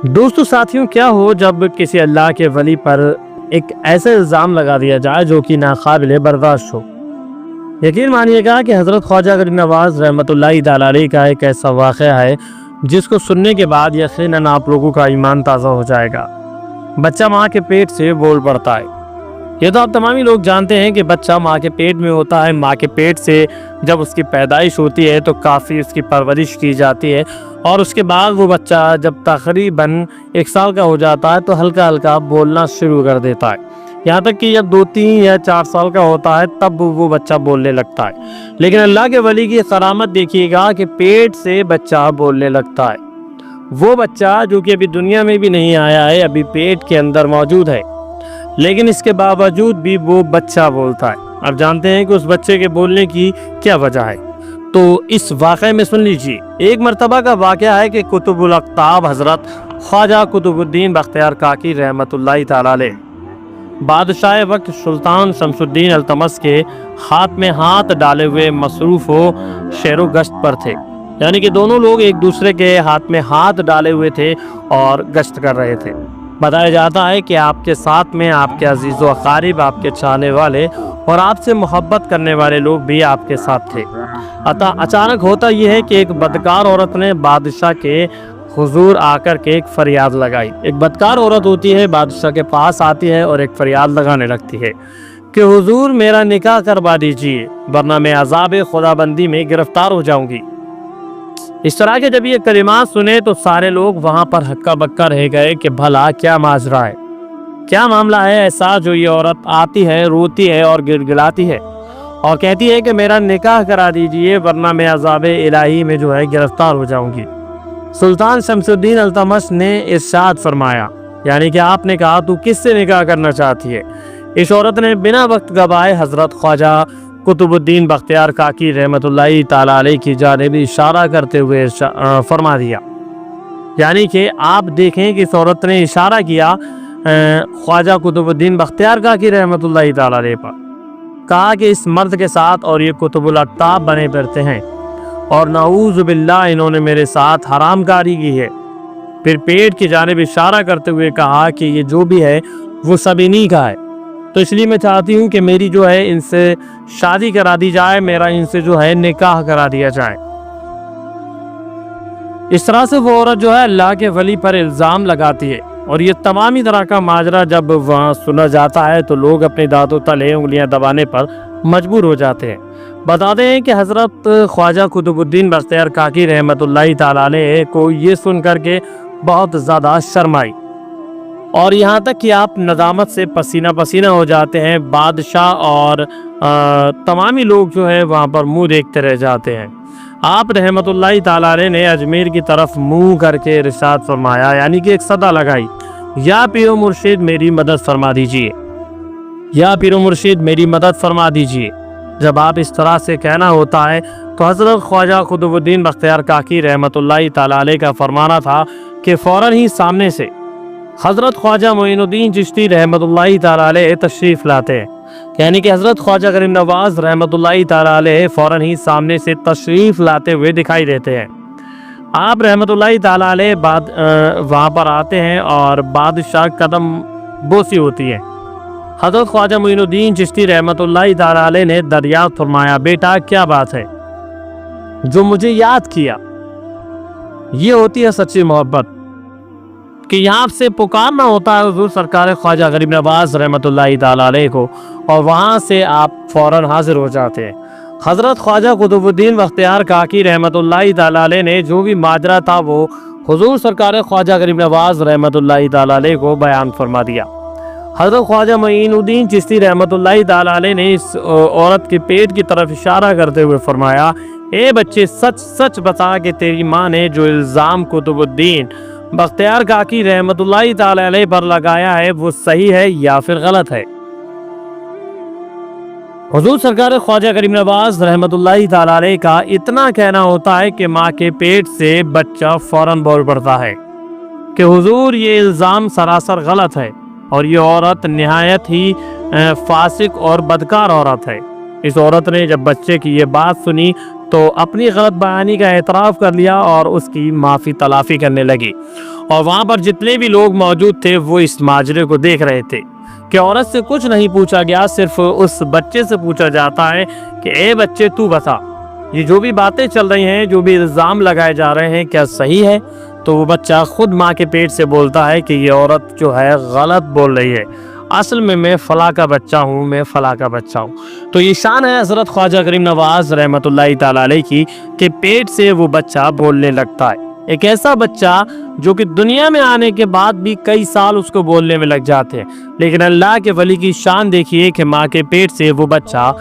دوستو ساتھیوں، کیا ہو جب کسی اللہ کے ولی پر ایک ایسا الزام لگا دیا جائے جو کہ ناقابل برداشت ہو۔ یقین مانیے گا کہ حضرت خواجہ غریب نواز رحمۃ اللہ تعالی علیہ کا ایک ایسا واقعہ ہے جس کو سننے کے بعد یقیناً آپ لوگوں کا ایمان تازہ ہو جائے گا۔ بچہ ماں کے پیٹ سے بول پڑتا ہے۔ یہ تو آپ تمام لوگ جانتے ہیں کہ بچہ ماں کے پیٹ میں ہوتا ہے۔ ماں کے پیٹ سے جب اس کی پیدائش ہوتی ہے تو کافی اس کی پرورش کی جاتی ہے، اور اس کے بعد وہ بچہ جب تقریباً 1 سال کا ہو جاتا ہے تو ہلکا ہلکا بولنا شروع کر دیتا ہے، یہاں تک کہ جب 2، 3 یا 4 سال کا ہوتا ہے تب وہ بچہ بولنے لگتا ہے۔ لیکن اللہ کے ولی کی کرامت دیکھیے گا کہ پیٹ سے بچہ بولنے لگتا ہے۔ وہ بچہ جو کہ ابھی دنیا میں بھی نہیں آیا ہے، ابھی پیٹ کے اندر موجود ہے، لیکن اس کے باوجود بھی وہ بچہ بولتا ہے۔ اب جانتے ہیں کہ اس بچے کے بولنے کی کیا وجہ ہے، تو اس واقعے میں سن لیجیے۔ ایک مرتبہ کا واقعہ ہے کہ قطب الاقطاب حضرت خواجہ قطب الدین بختیار کاکی رحمۃ اللہ تعالی علیہ بادشاہ وقت سلطان شمس الدین التمش کے ہاتھ میں ہاتھ ڈالے ہوئے مصروف و شیر و گشت پر تھے، یعنی کہ دونوں لوگ ایک دوسرے کے ہاتھ میں ہاتھ ڈالے ہوئے تھے اور گشت کر رہے تھے۔ بتایا جاتا ہے کہ آپ کے ساتھ میں آپ کے عزیز و اقارب، آپ کے چاہنے والے اور آپ سے محبت کرنے والے لوگ بھی آپ کے ساتھ تھے۔ اچانک ہوتا یہ ہے کہ ایک بدکار عورت نے بادشاہ کے حضور آ کر کے ایک فریاد لگائی۔ ایک بدکار عورت ہوتی ہے، بادشاہ کے پاس آتی ہے اور ایک فریاد لگانے لگتی ہے کہ حضور میرا نکاح کروا دیجیے ورنہ میں عذاب خدا بندی میں گرفتار ہو جاؤں گی۔ اس طرح کے جب یہ کلمات سنے تو سارے لوگ وہاں پر ہکا بکا رہ گئے کہ بھلا کیا ماجرا ہے، کیا معاملہ ہے ایسا جو یہ عورت آتی ہے، روتی ہے اور گڑگڑاتی ہے اور کہتی ہے کہ میرا نکاح کرا دیجئے ورنہ میں عذاب الہی میں جو ہے گرفتار ہو جاؤں گی۔ سلطان شمس الدین التمش نے ارشاد فرمایا، یعنی کہ آپ نے کہا تو کس سے نکاح کرنا چاہتی ہے؟ اس عورت نے بنا وقت گوائے حضرت خواجہ قطب الدین بختیار کاکی رحمۃ اللہ تعالی علیہ کی جانب اشارہ کرتے ہوئے فرما دیا، یعنی کہ آپ دیکھیں کہ اس عورت نے اشارہ کیا خواجہ قطب الدین بختیار کاکی رحمۃ اللہ تعالی علیہ پر، کہا کہ اس مرد کے ساتھ اور یہ قطب الاقطاب بنے پھرتے ہیں اور نعوذ باللہ انہوں نے میرے ساتھ حرام کاری کی ہے۔ پھر پیٹ کی جانب اشارہ کرتے ہوئے کہا کہ یہ جو بھی ہے وہ سب انہی کا ہے، تو اس لیے میں چاہتی ہوں کہ میری جو ہے ان سے شادی کرا دی جائے، میرا ان سے جو ہے نکاح کرا دیا جائے۔ اس طرح سے وہ عورت جو ہے اللہ کے ولی پر الزام لگاتی ہے، اور یہ تمامی طرح کا ماجرا جب وہاں سنا جاتا ہے تو لوگ اپنے دانتوں تلے انگلیاں دبانے پر مجبور ہو جاتے ہیں۔ بتاتے ہیں کہ حضرت خواجہ قطب الدین بختیار کاکی رحمۃ اللہ تعالی علیہ کو یہ سن کر کے بہت زیادہ شرم آئی، اور یہاں تک کہ آپ ندامت سے پسینہ پسینہ ہو جاتے ہیں۔ بادشاہ اور تمامی لوگ جو ہے وہاں پر منہ دیکھتے رہ جاتے ہیں۔ آپ رحمت اللہ تعالی علیہ نے اجمیر کی طرف منہ کر کے ارشاد فرمایا، یعنی کہ ایک صدا لگائی، یا پیر و مرشد میری مدد فرما دیجئے، یا پیر و مرشد میری مدد فرما دیجئے۔ جب آپ اس طرح سے کہنا ہوتا ہے تو حضرت خواجہ قطب الدین بختیار کاکی رحمت اللہ تعالی علیہ کا فرمانا تھا کہ فوراً ہی سامنے سے حضرت خواجہ معین الدین چشتی رحمت اللہ تعالی علیہ تشریف لاتے ہیں، یعنی کہ حضرت خواجہ غریب نواز رحمت اللہ تعالی علیہ فوراً ہی سامنے سے تشریف لاتے ہوئے دکھائی دیتے ہیں۔ آپ رحمت اللہ تعالی علیہ وہاں پر آتے ہیں اور بادشاہ قدم بوسی ہوتی ہے۔ حضرت خواجہ معین الدین چشتی رحمت اللہ تعالی علیہ نے دریافت فرمایا، بیٹا کیا بات ہے جو مجھے یاد کیا؟ یہ ہوتی ہے سچی محبت کہ یہاں سے پکارنا ہوتا ہے حضور سرکار خواجہ غریب نواز رحمت اللہ تعالی علیہ کو، اور وہاں سے آپ فوراً حاضر ہو جاتے ہیں۔ حضرت خواجہ قطب الدین بختیار کاکی رحمت اللہ تعالی علیہ نے جو بھی ماجرا تھا وہ حضور سرکار خواجہ غریب نواز رحمت اللہ تعالی علیہ کو بیان فرما دیا۔ حضرت خواجہ معین الدین چشتی رحمت اللہ تعالی علیہ نے اس عورت کے پیٹ کی طرف اشارہ کرتے ہوئے فرمایا، اے بچے سچ سچ بتا کہ تیری ماں نے جو الزام قطب الدین بختیار کاکی رحمت اللہ تعالی علیہ پر لگایا ہے وہ صحیح ہے یا پھر غلط ہے؟ حضور سرکار خواجہ غریب نواز رحمت اللہ تعالی علیہ کا اتنا کہنا ہوتا ہے کہ ماں کے پیٹ سے بچہ فوراً بول پڑتا ہے کہ حضور یہ الزام سراسر غلط ہے، اور یہ عورت نہایت ہی فاسق اور بدکار عورت ہے۔ اس عورت نے جب بچے کی یہ بات سنی تو اپنی غلط بیانی کا اعتراف کر لیا اور اس کی معافی تلافی کرنے لگی، اور وہاں پر جتنے بھی لوگ موجود تھے وہ اس ماجرے کو دیکھ رہے تھے کہ عورت سے کچھ نہیں پوچھا گیا، صرف اس بچے سے پوچھا جاتا ہے کہ اے بچے تو بتا، یہ جو بھی باتیں چل رہی ہیں، جو بھی الزام لگائے جا رہے ہیں، کیا صحیح ہے؟ تو وہ بچہ خود ماں کے پیٹ سے بولتا ہے کہ یہ عورت جو ہے غلط بول رہی ہے، اصل میں فلاں کا بچہ ہوں، میں فلاں کا بچہ ہوں۔ تو یہ شان ہے حضرت خواجہ کریم نواز رحمۃ اللہ تعالی علیہ کی کہ پیٹ سے وہ بچہ بولنے لگتا ہے، ایک ایسا بچہ جو کہ دنیا میں آنے کے بعد بھی کئی سال اس کو بولنے میں لگ جاتے ہیں، لیکن اللہ کے ولی کی شان دیکھیے کہ ماں کے پیٹ سے وہ بچہ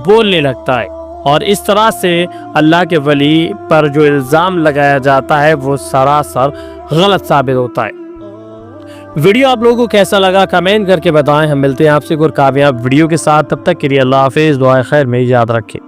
بولنے لگتا ہے، اور اس طرح سے اللہ کے ولی پر جو الزام لگایا جاتا ہے وہ سراسر غلط ثابت ہوتا ہے۔ ویڈیو آپ لوگوں کو کیسا لگا کمنٹ کر کے بتائیں، ہم ملتے ہیں آپ سے کوئی کامیاب ویڈیو کے ساتھ، تب تک کے لیے اللہ حافظ، دعائے خیر میں یاد رکھیں۔